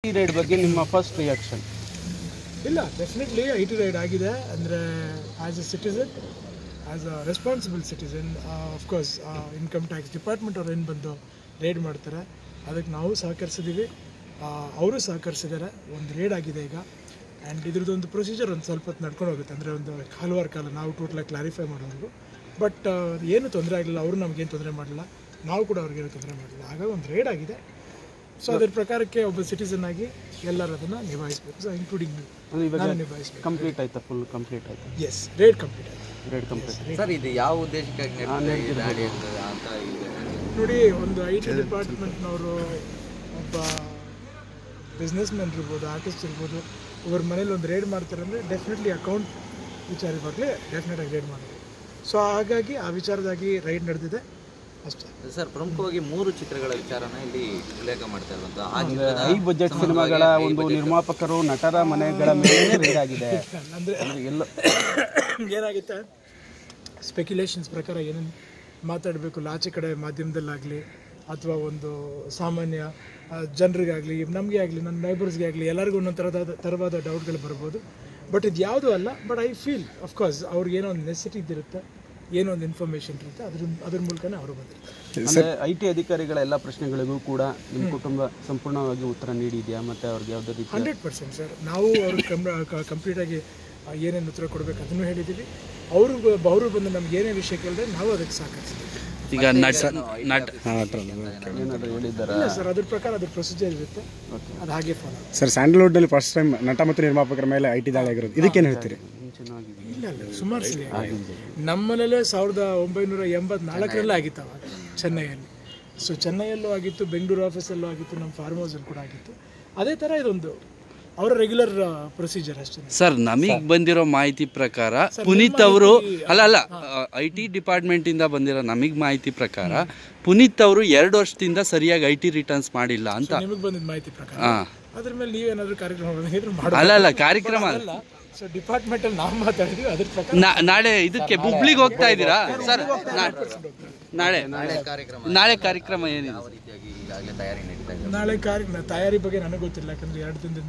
IT ride ಬಗ್ಗೆ ನಿಮ್ಮ first reaction? ಇಲ್ಲ, ಡೆಫಿನೆಟ್ಲಿ ಐಟಿ ರೈಡ್ ಆಗಿದೆ. ಅಂದರೆ as A citizen, as a responsible citizen, of course income tax department ಅವ್ರು ಏನು ಬಂದು ರೈಡ್ ಮಾಡ್ತಾರೆ ಅದಕ್ಕೆ ನಾವು ಸಹಕರಿಸಿದ್ದೀವಿ, ಅವರು ಸಹಕರಿಸಿದ್ದಾರೆ. ಒಂದು ರೈಡ್ ಆಗಿದೆ ಈಗ. ಆ್ಯಂಡ್ ಇದ್ರದ್ದೊಂದು ಪ್ರೊಸೀಜರ್ ಒಂದು ಸ್ವಲ್ಪ ಹೊತ್ತು ನಡ್ಕೊಂಡು ಹೋಗುತ್ತೆ. ಅಂದರೆ ಒಂದು ಹಲವಾರು ಕಾಲ ನಾವು ಟೋಟಲಾಗಿ ಕ್ಲಾರಿಫೈ ಮಾಡೋದು. ಬಟ್ ಏನು ತೊಂದರೆ ಆಗಲಿಲ್ಲ, ಅವರು ನಮಗೇನು ತೊಂದರೆ ಮಾಡಲಿಲ್ಲ, ನಾವು ಕೂಡ ಅವ್ರಿಗೇನು ತೊಂದರೆ ಮಾಡಲಿಲ್ಲ. ಹಾಗಾಗಿ ಒಂದು ರೈಡ್ ಆಗಿದೆ. ಸೊ ಅದರ ಪ್ರಕಾರಕ್ಕೆ ಒಬ್ಬ ಸಿಟಿಸನ್ ಆಗಿ ಎಲ್ಲರೂ ಅದನ್ನು ನಿಭಾಯಿಸಬೇಕು. ಸೊ ಇನ್ಕ್ಲೂಡಿಂಗ್ ನಾನು ನಿಭಾಯಿಸಬೇಕು. ಕಂಪ್ಲೀಟ್ ಆಯ್ತಾ? ಫುಲ್ ಕಂಪ್ಲೀಟ್ ಆಯ್ತಾ? ಎಸ್, ರೈಡ್ ಕಂಪ್ಲೀಟ್ ಆಯಿತು. Ride complete. ಸರ್, ಇದು ಯಾವ ಉದ್ದೇಶಕ್ಕಾಗಿ ಅಂತ ನೋಡಿ, ಒಂದು ಐ ಟಿ ಡಿಪಾರ್ಟ್ಮೆಂಟ್ನವರು ಒಬ್ಬ ಬಿಸ್ನೆಸ್ ಮ್ಯಾನ್ ಇರ್ಬೋದು, ಆರ್ಟಿಸ್ಟ್ ಇರ್ಬೋದು, ಒಬ್ಬರ ಮನೇಲಿ ಒಂದು ರೈಡ್ ಮಾಡ್ತಾರೆ ಅಂದರೆ ಡೆಫಿನೆಟ್ಲಿ ಅಕೌಂಟ್ ವಿಚಾರವಾಗಲೇ ಡೆಫಿನೆಟಾಗಿ ರೈಡ್ ಮಾಡೋದು. ಸೊ ಹಾಗಾಗಿ ಆ ವಿಚಾರದಾಗಿ ರೈಡ್ ನಡೆದಿದೆ ಅಷ್ಟೇ. ಸರ್, ಪ್ರಮುಖವಾಗಿ 3 ಚಿತ್ರಗಳ ವಿಚಾರನ ಇಲ್ಲಿ ಉಲ್ಲೇಖ ಮಾಡ್ತಾ ಇರುವಂಥ ಹೈ ಬಜೆಟ್ ಸಿನಿಮಾಗಳ ಒಂದು ನಿರ್ಮಾಪಕರು, ನಟರ ಮನೆಗಳ ಮೇಲೆ ರೈಡ್ ಆಗಿದೆ. ಅಂದರೆ ಎಲ್ಲ ಏನಾಗುತ್ತೆ, ಸ್ಪೆಕ್ಯುಲೇಷನ್ಸ್ ಪ್ರಕಾರ ಏನೇನು ಮಾತಾಡಬೇಕು ಆಚೆ ಕಡೆ ಮಾಧ್ಯಮದಲ್ಲಾಗಲಿ ಅಥವಾ ಒಂದು ಸಾಮಾನ್ಯ ಜನರಿಗಾಗಲಿ, ನಮಗೆ ಆಗಲಿ, ನನ್ನ ನೈಬರ್ಸ್ಗೆ ಆಗಲಿ, ಎಲ್ಲರಿಗೂ ಒಂದೊಂದು ಥರವಾದ ಡೌಟ್ಗಳು ಬರ್ಬೋದು. ಬಟ್ ಇದು ಯಾವುದೂ ಅಲ್ಲ. ಬಟ್ ಐ ಫೀಲ್ ಅಫ್ಕೋರ್ಸ್ ಅವ್ರಿಗೇನೋ ಒಂದು ನೆಸೆಸಿಟಿ ಇರುತ್ತೆ, ಏನೋ ಒಂದು ಇನ್ಫಾರ್ಮೇಷನ್ ಇರುತ್ತೆ, ಅದ್ರ ಮೂಲಕನೇ ಅವರು ಬಂದಿರ್ತಾರೆ. ಅಂದರೆ ಐ ಟಿ ಅಧಿಕಾರಿಗಳ ಎಲ್ಲ ಪ್ರಶ್ನೆಗಳಿಗೂ ಕೂಡ ನಿಮ್ಮ ಕುಟುಂಬ ಸಂಪೂರ್ಣವಾಗಿ ಉತ್ತರ ನೀಡಿದೆಯಾ? ಮತ್ತು ಅವ್ರಿಗೆ ಯಾವುದೇ ರೀತಿ? 100% ಸರ್. ನಾವು ಅವ್ರಿಗೆ ಕಂಪ್ಲೀಟಾಗಿ ಏನೇನು ಉತ್ತರ ಕೊಡಬೇಕು ಅದನ್ನು ಹೇಳಿದ್ದೀವಿ. ಅವರು ಬಂದು ನಮ್ಗೆ ಏನೇ ವಿಷಯ ಕೇಳಿದ್ರೆ ನಾವು ಅದಕ್ಕೆ ಸಹಕರಿಸ್ತೀವಿ. ಈಗ ಏನಾದರೂ ಹೇಳಿದ್ದಾರಾ? ಇಲ್ಲ ಸರ್, ಅದ್ರ ಪ್ರಕಾರ ಅದ್ರ ಪ್ರೊಸೀಜರ್ ಇರುತ್ತೆ, ಅದು ಹಾಗೆ ಫಾಲೋ. ಸರ್, ಸ್ಯಾಂಡಲ್ವುಡ್ನಲ್ಲಿ ಫಸ್ಟ್ ಟೈಮ್ ನಟ ಮತ್ತು ನಿರ್ಮಾಪಕರ ಮೇಲೆ ಐ ಟಿ ದಾಳಿ ಆಗಿರೋದು, ಇದಕ್ಕೇನು ಹೇಳ್ತೀರಿ? ಇಲ್ಲ, ಸುಮಾರು ಸಲ ನಮ್ಮನೇಲೆ 1984 ಆಗಿತ್ತು ಅವಾಗ ಚೆನ್ನೈಯಲ್ಲಿ. ಸೊ ಚೆನ್ನೈಯಲ್ಲೂ ಆಗಿತ್ತು, ಬೆಂಗಳೂರು ಆಫೀಸಲ್ಲೂ ಆಗಿತ್ತು, ನಮ್ಮ ಫಾರ್ಮ್ ಹೌಸಲ್ಲಿ ಕೂಡ ಆಗಿತ್ತು. ಅದೇ ಥರ ಇದೊಂದು ಅವರ ರೆಗ್ಯುಲರ್ ಪ್ರೊಸೀಜರ್ ಅಷ್ಟೇ. ಸರ್, ನಮಗೆ ಬಂದಿರೋ ಮಾಹಿತಿ ಪ್ರಕಾರ ಪುನೀತ್ ಅವರು ಅಲ್ಲ ಐ ಟಿ ಡಿಪಾರ್ಟ್ಮೆಂಟಿಂದ ಬಂದಿರೋ ನಮಗೆ ಮಾಹಿತಿ ಪ್ರಕಾರ ಪುನೀತ್ ಅವರು 2 ವರ್ಷದಿಂದ ಸರಿಯಾಗಿ ಐ ಟಿ ರಿಟರ್ನ್ಸ್ ಮಾಡಿಲ್ಲ ಅಂತ. ನಿಮಗೆ ಬಂದಿದ್ದ ಮಾಹಿತಿ ಪ್ರಕಾರ ಅದ್ರ ಮೇಲೆ ನೀವೇನಾದರೂ ಕಾರ್ಯಕ್ರಮ ಅಲ್ಲ ಕಾರ್ಯಕ್ರಮ ಅಲ್ಲ. ಸೊ ಡಿಪಾರ್ಟ್ಮೆಂಟಲ್ಲಿ ನಾವು ಮಾತಾಡಿದ್ವಿ, ಅದ್ರ ಪ್ರಕಾರ ನಾಳೆ ಇದಕ್ಕೆ ಹುಬ್ಳಿಗೆ ಹೋಗ್ತಾ ಇದ್ದೀರಾ ಸರ್? ನಾಳೆ ಕಾರ್ಯಕ್ರಮ ಏನಿದೆ? ಯಾವ ರೀತಿಯಾಗಿ ಈಗಾಗಲೇ ತಯಾರಿ ನಡೀತಾ ಇದೆ? ನಾಳೆ ತಯಾರಿ ಬಗ್ಗೆ ನನಗೆ ಗೊತ್ತಿಲ್ಲ, ಯಾಕಂದರೆ 2 ದಿನದಿಂದ